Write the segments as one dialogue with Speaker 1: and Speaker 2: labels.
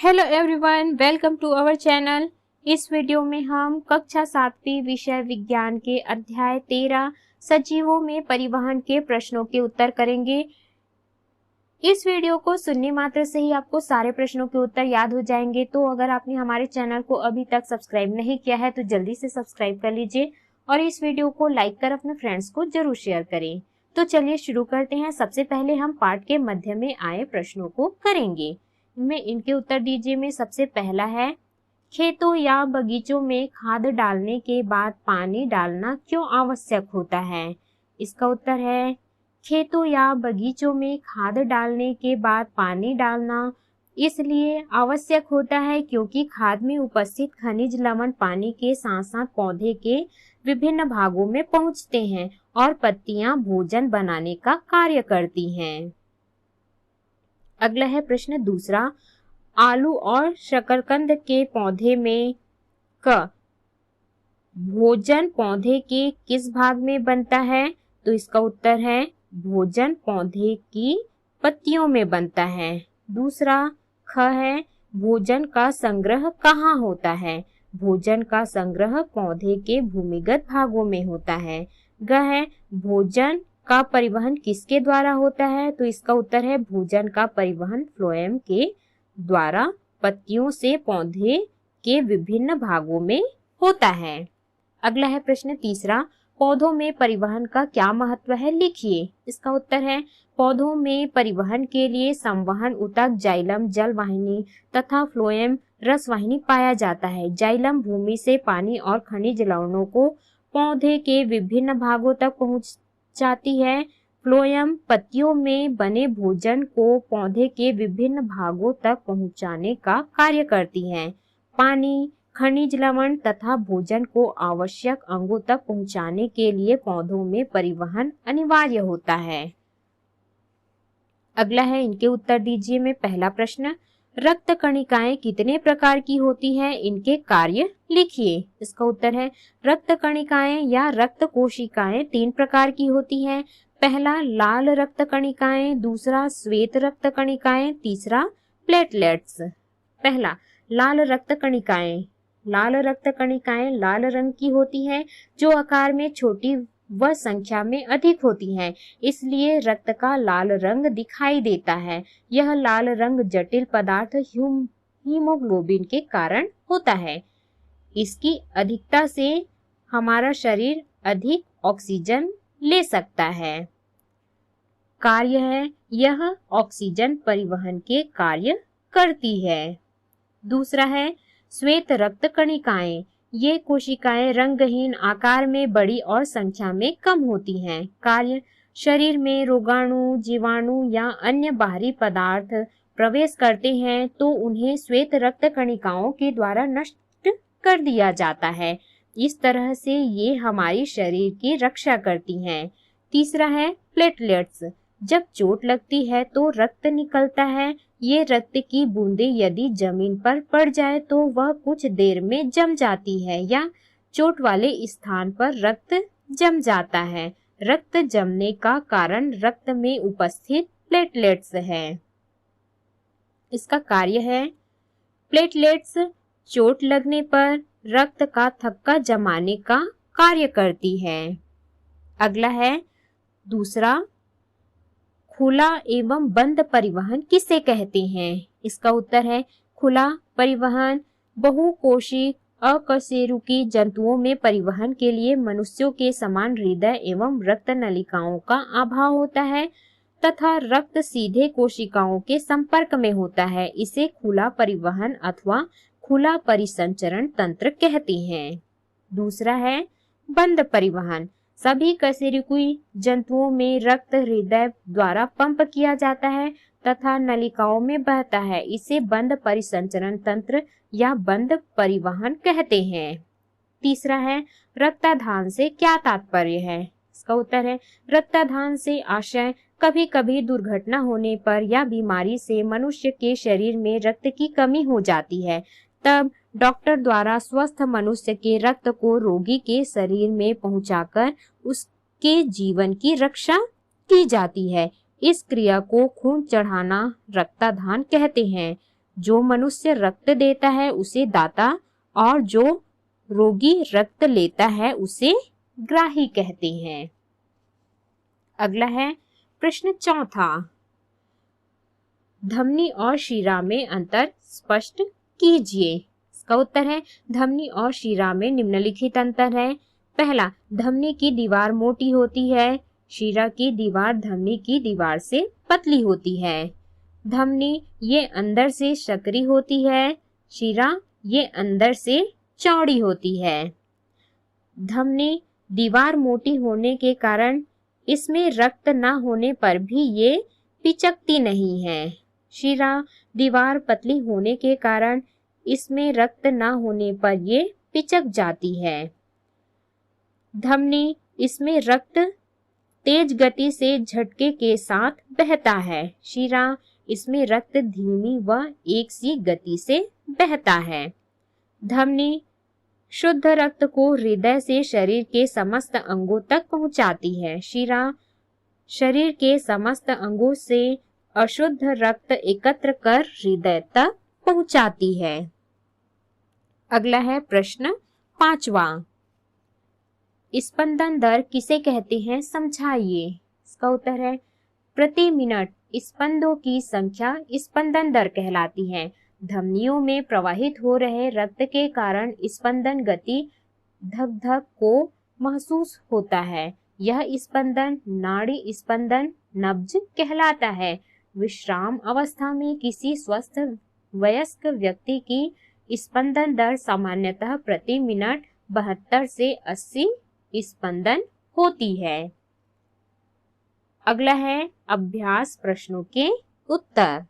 Speaker 1: Hello everyone, welcome to our channel. इस video में हम कक्षा 7वीं विषय विज्ञान के अध्याय 13 सजीवों में परिवहन के प्रश्नों के उत्तर करेंगे। इस वीडियो को सुनने मात्र से ही आपको सारे प्रश्नों के उत्तर याद हो जाएंगे। तो अगर आपने हमारे चैनल को अभी तक सब्सक्राइब नहीं किया है तो जल्दी से सब्सक्राइब कर लीजिए और इस वीडियो को लाइक कर अपने फ्रेंड्स को जरूर शेयर करें। तो चलिए शुरू करते हैं। सबसे पहले हम पाठ के मध्य में आए प्रश्नों को करेंगे। में इनके उत्तर दीजिए। में सबसे पहला है, खेतों या बगीचों में खाद डालने के बाद पानी डालना क्यों आवश्यक होता है? इसका उत्तर है, खेतों या बगीचों में खाद डालने के बाद पानी डालना इसलिए आवश्यक होता है क्योंकि खाद में उपस्थित खनिज लवण पानी के साथ साथ पौधे के विभिन्न भागों में पहुंचते हैं और पत्तियां भोजन बनाने का कार्य करती हैं। अगला है प्रश्न दूसरा, आलू और शकरकंद के पौधे में भोजन पौधे के किस भाग में बनता है? तो इसका उत्तर है, भोजन पौधे की पत्तियों में बनता है। दूसरा ख है, भोजन का संग्रह कहाँ होता है? भोजन का संग्रह पौधे के भूमिगत भागों में होता है। ग है, भोजन का परिवहन किसके द्वारा होता है? तो इसका उत्तर है, भोजन का परिवहन फ्लोएम के द्वारा पत्तियों से पौधे के विभिन्न भागों में होता है। अगला है प्रश्न तीसरा, पौधों में परिवहन का क्या महत्व है? लिखिए। इसका उत्तर है, पौधों में परिवहन के लिए संवहन ऊतक, जाइलम जल वाहिनी तथा फ्लोएम रस वाहिनी पाया जाता है। जाइलम भूमि से पानी और खनिज लवणों को पौधे के विभिन्न भागों तक पहुंचाती है। फ्लोएम पत्तियों में बने भोजन को पौधे के विभिन्न भागों तक पहुंचाने का कार्य करती है। पानी, खनिज लवण तथा भोजन को आवश्यक अंगों तक पहुंचाने के लिए पौधों में परिवहन अनिवार्य होता है। अगला है, इनके उत्तर दीजिए। में पहला प्रश्न, रक्त कणिकाएं कितने प्रकार की होती हैं? इनके कार्य लिखिए। इसका उत्तर है, रक्त कणिकाएं या रक्त कोशिकाएं 3 प्रकार की होती हैं। पहला लाल रक्त कणिकाएं, दूसरा श्वेत रक्त कणिकाएं, तीसरा प्लेटलेट्स। पहला लाल रक्त कणिकाएं। लाल रक्त कणिकाएं लाल रंग की होती हैं जो आकार में छोटी व संख्या में अधिक होती हैं, इसलिए रक्त का लाल रंग दिखाई देता है। यह लाल रंग जटिल पदार्थ हीमोग्लोबिन के कारण होता है। इसकी अधिकता से हमारा शरीर अधिक ऑक्सीजन ले सकता है। कार्य है, यह ऑक्सीजन परिवहन के कार्य करती है। दूसरा है, श्वेत रक्त कणिकाएं। ये कोशिकाएं रंगहीन, आकार में बड़ी और संख्या में कम होती हैं। कार्य, शरीर में रोगाणु, जीवाणु या अन्य बाहरी पदार्थ प्रवेश करते हैं तो उन्हें श्वेत रक्त कणिकाओं के द्वारा नष्ट कर दिया जाता है। इस तरह से ये हमारी शरीर की रक्षा करती हैं। तीसरा है प्लेटलेट्स। जब चोट लगती है तो रक्त निकलता है। ये रक्त की बूंदें यदि जमीन पर पड़ जाए तो वह कुछ देर में जम जाती है या चोट वाले स्थान पर रक्त जम जाता है। रक्त जमने का कारण रक्त में उपस्थित प्लेटलेट्स है। इसका कार्य है, प्लेटलेट्स चोट लगने पर रक्त का थक्का जमाने का कार्य करती है। अगला है दूसरा, खुला एवं बंद परिवहन किसे कहते हैं? इसका उत्तर है, खुला परिवहन बहुकोशिक अकशेरुकी जंतुओं में परिवहन के लिए मनुष्यों के समान हृदय एवं रक्त नलिकाओं का अभाव होता है तथा रक्त सीधे कोशिकाओं के संपर्क में होता है। इसे खुला परिवहन अथवा खुला परिसंचरण तंत्र कहते हैं। दूसरा है बंद परिवहन। सभी कशेरुकी जंतुओं में रक्त हृदय द्वारा पंप किया जाता है तथा नलिकाओं में बहता है। इसे बंद परिसंचरण तंत्र या बंद परिवहन कहते हैं। तीसरा है, रक्तदान से क्या तात्पर्य है? इसका उत्तर है, रक्तदान से आशय कभी कभी दुर्घटना होने पर या बीमारी से मनुष्य के शरीर में रक्त की कमी हो जाती है, तब डॉक्टर द्वारा स्वस्थ मनुष्य के रक्त को रोगी के शरीर में पहुंचाकर उसके जीवन की रक्षा की जाती है। इस क्रिया को खून चढ़ाना रक्तदान कहते हैं। जो मनुष्य रक्त देता है उसे दाता और जो रोगी रक्त लेता है उसे ग्राही कहते हैं। अगला है प्रश्न चौथा, धमनी और शिरा में अंतर स्पष्ट कीजिए। इसका उत्तर है धमनी और शिरा में निम्नलिखित अंतर है। पहला, धमनी की दीवार मोटी होती है, शिरा की दीवार धमनी की दीवार से पतली होती है। धमनी ये अंदर से सकरी होती है, शिरा ये अंदर से चौड़ी होती है। धमनी दीवार मोटी होने के कारण इसमें रक्त न होने पर भी ये पिचकती नहीं है। शिरा दीवार पतली होने के कारण इसमें रक्त न होने पर ये पिचक जाती है। धमनी इसमें रक्त तेज गति से झटके के साथ बहता है, शिरा इसमें रक्त धीमी व एक सी गति से बहता है। धमनी शुद्ध रक्त को हृदय से शरीर के समस्त अंगों तक पहुंचाती है, शिरा शरीर के समस्त अंगों से अशुद्ध रक्त एकत्र कर हृदय तक पहुंचाती है। अगला है प्रश्न पांचवा, स्पंदन दर किसे कहते हैं समझाइए। इसका उत्तर है प्रति मिनट स्पंदों की संख्या स्पंदन दर कहलाती है। धमनियों में प्रवाहित हो रहे रक्त के कारण स्पंदन गति धक धक को महसूस होता है। यह स्पंदन नाड़ी स्पंदन नब्ज कहलाता है। विश्राम अवस्था में किसी स्वस्थ वयस्क व्यक्ति की स्पंदन दर सामान्यतः प्रति मिनट 72 से 80 स्पंदन होती है। अगला है अभ्यास प्रश्नों के उत्तर।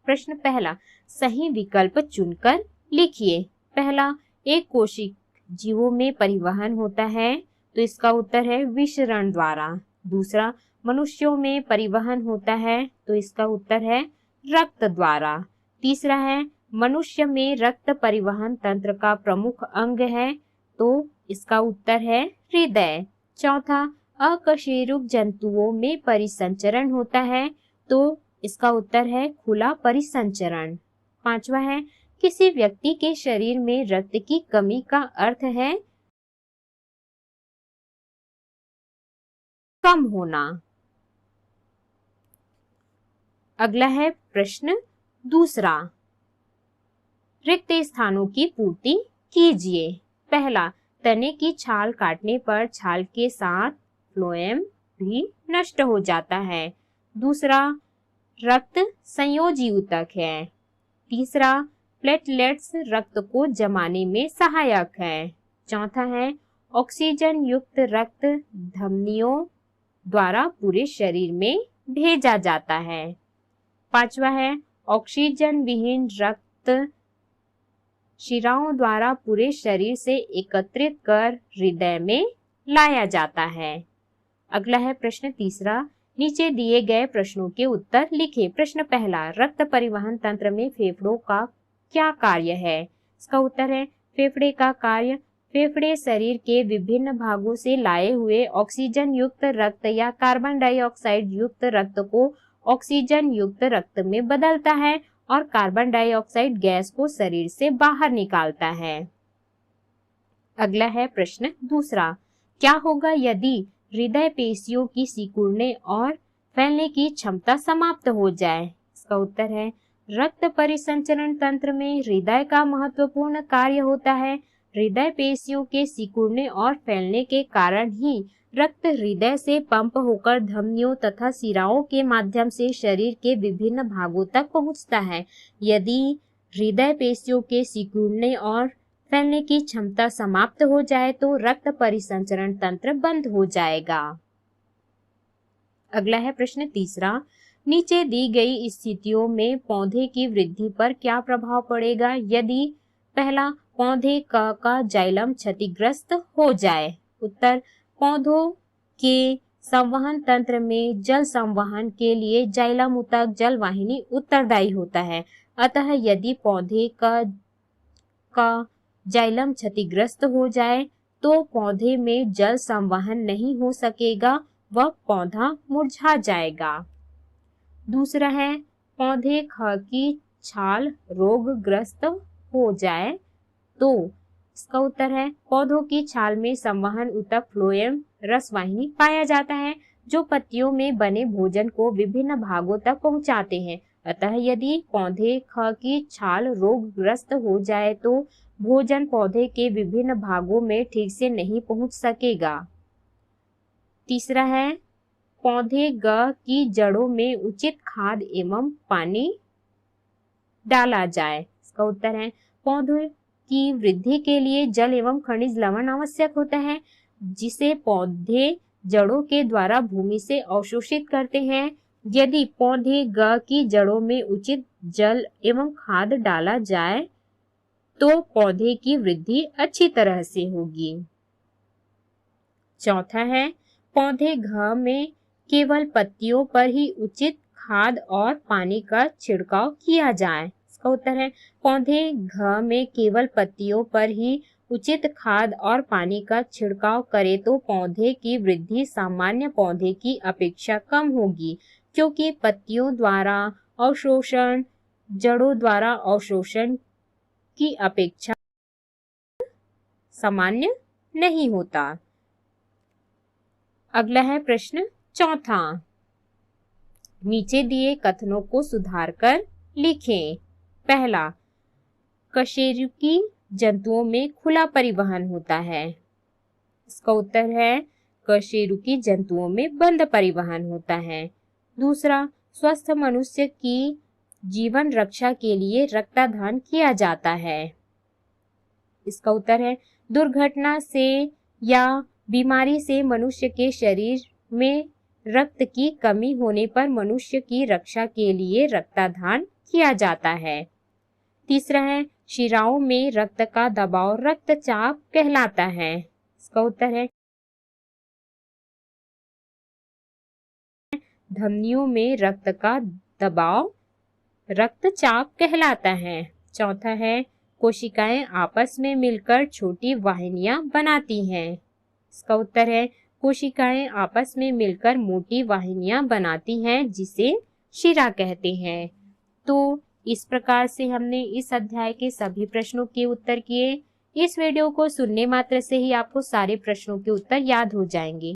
Speaker 1: प्रश्न पहला, सही विकल्प चुनकर लिखिए। पहला, एक कोशिक जीवों में परिवहन होता है, तो इसका उत्तर है विसरण द्वारा। दूसरा, मनुष्यों में परिवहन होता है, तो इसका उत्तर है रक्त द्वारा। तीसरा है मनुष्य में रक्त परिवहन तंत्र का प्रमुख अंग है, तो इसका उत्तर है हृदय। चौथा, अकशेरुक जंतुओं में परिसंचरण होता है, तो इसका उत्तर है खुला परिसंचरण। पांचवा है किसी व्यक्ति के शरीर में रक्त की कमी का अर्थ है कम होना। अगला है प्रश्न दूसरा, रिक्त स्थानों की पूर्ति कीजिए। पहला, तने की छाल काटने पर छाल के साथ फ्लोएम भी नष्ट हो जाता है। दूसरा, रक्त संयोजी ऊतक है। तीसरा, प्लेटलेट्स रक्त को जमाने में सहायक है। चौथा है ऑक्सीजन युक्त रक्त धमनियों द्वारा पूरे शरीर में भेजा जाता है। पांचवा है ऑक्सीजन विहीन रक्त शिराओं द्वारा पूरे शरीर से एकत्रित कर हृदय में लाया जाता है। अगला है प्रश्न तीसरा, नीचे दिए गए प्रश्नों के उत्तर लिखें। प्रश्न पहला, रक्त परिवहन तंत्र में फेफड़ों का क्या कार्य है। इसका उत्तर है फेफड़े का कार्य, फेफड़े शरीर के विभिन्न भागों से लाए हुए ऑक्सीजन युक्त रक्त या कार्बन डाइऑक्साइड युक्त रक्त को ऑक्सीजन युक्त रक्त में बदलता है और कार्बन डाइऑक्साइड गैस को शरीर से बाहर निकालता है। अगला है प्रश्न दूसरा, क्या होगा यदि हृदय पेशियों की सिकुड़ने और फैलने की क्षमता समाप्त हो जाए। इसका उत्तर है रक्त परिसंचरण तंत्र में हृदय का महत्वपूर्ण कार्य होता है। हृदय पेशियों के सिकुड़ने और फैलने के कारण ही रक्त हृदय से पंप होकर धमनियों तथा शिराओं के माध्यम से शरीर के विभिन्न भागों तक पहुंचता है। यदि हृदय पेशियों के सिकुड़ने और फैलने की क्षमता समाप्त हो जाए तो रक्त परिसंचरण तंत्र बंद हो जाएगा। अगला है प्रश्न तीसरा, नीचे दी गई स्थितियों में पौधे की वृद्धि पर क्या प्रभाव पड़ेगा यदि पहला, पौधे का जाइलम क्षतिग्रस्त हो जाए। उत्तर, पौधों के संवहन तंत्र में जल संवहन के लिए जाइलम ऊतक जल वाहिनी उत्तरदायी होता है। अतः यदि पौधे का जाइलम क्षतिग्रस्त हो जाए तो पौधे में जल संवहन नहीं हो सकेगा, वह पौधा मुरझा जाएगा। दूसरा है पौधे ख की छाल रोगग्रस्त हो जाए तो इसका उत्तर है पौधों की छाल में संवहन ऊतक फ्लोएम रसवाहिनी पाया जाता है जो पत्तियों में बने भोजन को विभिन्न भागों तक पहुंचाते हैं। अतः यदि पौधे ख की छाल रोगग्रस्त हो जाए तो भोजन पौधे के विभिन्न भागों में ठीक से नहीं पहुंच सकेगा। तीसरा है पौधे ग की जड़ों में उचित खाद एवं पानी डाला जाए। इसका उत्तर है पौधों की वृद्धि के लिए जल एवं खनिज लवण आवश्यक होता है जिसे पौधे जड़ों के द्वारा भूमि से अवशोषित करते हैं। यदि पौधे ग की जड़ों में उचित जल एवं खाद डाला जाए तो पौधे की वृद्धि अच्छी तरह से होगी। चौथा है पौधे घ में केवल पत्तियों पर ही उचित खाद और पानी का छिड़काव किया जाए। इसका उत्तर है पौधे घ में केवल पत्तियों पर ही उचित खाद और पानी का छिड़काव करे तो पौधे की वृद्धि सामान्य पौधे की अपेक्षा कम होगी क्योंकि पत्तियों द्वारा अवशोषण जड़ों द्वारा अवशोषण की अपेक्षा सामान्य नहीं होता। अगला है प्रश्न चौथा। नीचे दिए कथनों को सुधार कर लिखें। पहला, कशेरुकी जंतुओं में खुला परिवहन होता है। इसका उत्तर है कशेरुकी जंतुओं में बंद परिवहन होता है। दूसरा, स्वस्थ मनुष्य की जीवन रक्षा के लिए रक्तदान किया जाता है। इसका उत्तर है दुर्घटना से या बीमारी से मनुष्य के शरीर में रक्त की कमी होने पर मनुष्य की रक्षा के लिए रक्तदान किया जाता है। तीसरा है शिराओं में रक्त का दबाव रक्तचाप कहलाता है। इसका उत्तर है धमनियों में रक्त का दबाव रक्तचाप कहलाता है। चौथा है कोशिकाएं आपस में मिलकर छोटी वाहिनियां बनाती हैं। इसका उत्तर है कोशिकाएं आपस में मिलकर मोटी वाहिनियां बनाती हैं जिसे शिरा कहते हैं। तो इस प्रकार से हमने इस अध्याय के सभी प्रश्नों के उत्तर किए। इस वीडियो को सुनने मात्र से ही आपको सारे प्रश्नों के उत्तर याद हो जाएंगे।